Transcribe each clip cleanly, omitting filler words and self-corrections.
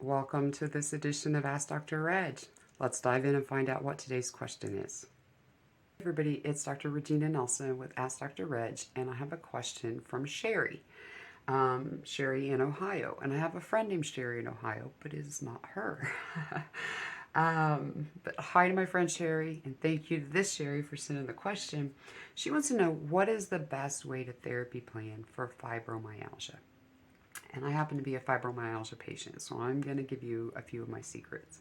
Welcome to this edition of Ask Dr. Reg. Let's dive in and find out what today's question is. Hey everybody, it's Dr. Regina Nelson with Ask Dr. Reg, and I have a question from Sherry. Sherry in Ohio, and I have a friend named Sherry in Ohio, but it is not her. But hi to my friend Sherry, and thank you to this Sherry for sending the question. She wants to know, what is the best way to therapy plan for fibromyalgia? And I happen to be a fibromyalgia patient, so I'm going to give you a few of my secrets.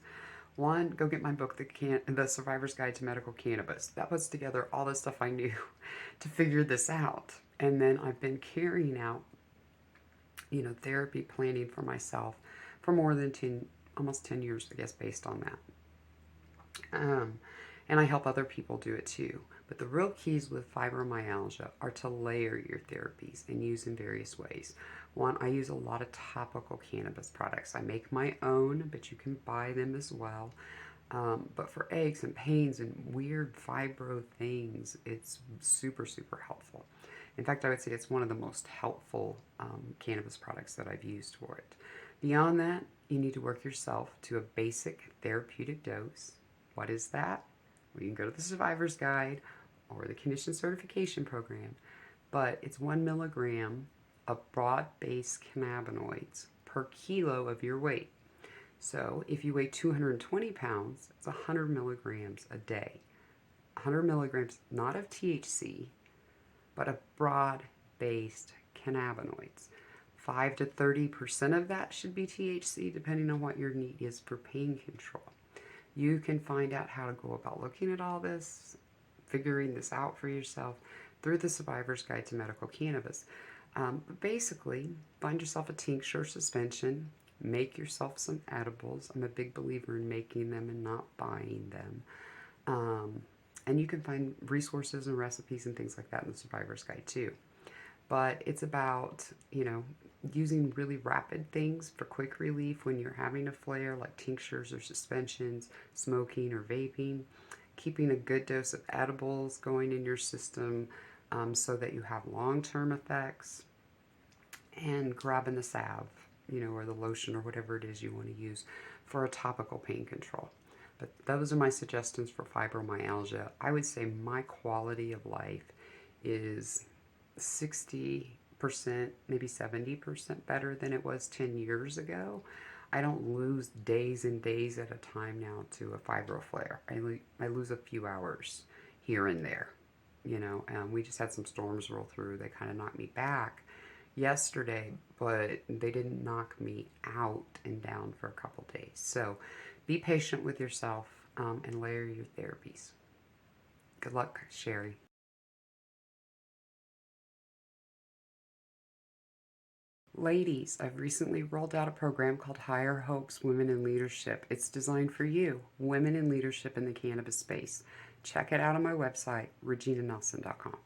One, go get my book, The Survivor's Guide to Medical Cannabis. That puts together all the stuff I knew to figure this out. And then I've been carrying out, therapy planning for myself for more than almost 10 years, I guess, based on that. And I help other people do it too. But the real keys with fibromyalgia are to layer your therapies and use in various ways. One, I use a lot of topical cannabis products. I make my own, but you can buy them as well. But for aches and pains and weird fibro things, it's super, super helpful. In fact, I would say it's one of the most helpful cannabis products that I've used for it. Beyond that, you need to work yourself to a basic therapeutic dose. What is that? Well, you can go to the Survivor's Guide or the Condition Certification Program, but it's 1 milligram of broad-based cannabinoids per kilo of your weight. So if you weigh 220 pounds, it's 100 milligrams a day. 100 milligrams, not of THC, but of broad-based cannabinoids. 5 to 30% of that should be THC, depending on what your need is for pain control. You can find out how to go about looking at all this, figuring this out for yourself through the Survivor's Guide to Medical Cannabis. But basically, find yourself a tincture suspension, make yourself some edibles. I'm a big believer in making them and not buying them. And you can find resources and recipes and things like that in the Survivor's Guide too. But it's about, using really rapid things for quick relief when you're having a flare, like tinctures or suspensions, smoking or vaping, keeping a good dose of edibles going in your system so that you have long-term effects, and grabbing the salve, or the lotion or whatever it is you want to use for a topical pain control. But those are my suggestions for fibromyalgia. I would say my quality of life is 60%, maybe 70% better than it was 10 years ago. I don't lose days and days at a time now to a fibro flare. I lose a few hours here and there. We just had some storms roll through. They kind of knocked me back yesterday, but they didn't knock me out and down for a couple days. So be patient with yourself and layer your therapies. Good luck, Sherry. Ladies, I've recently rolled out a program called Higher Hopes Women in Leadership. It's designed for you, women in leadership in the cannabis space. Check it out on my website, reginanelson.com.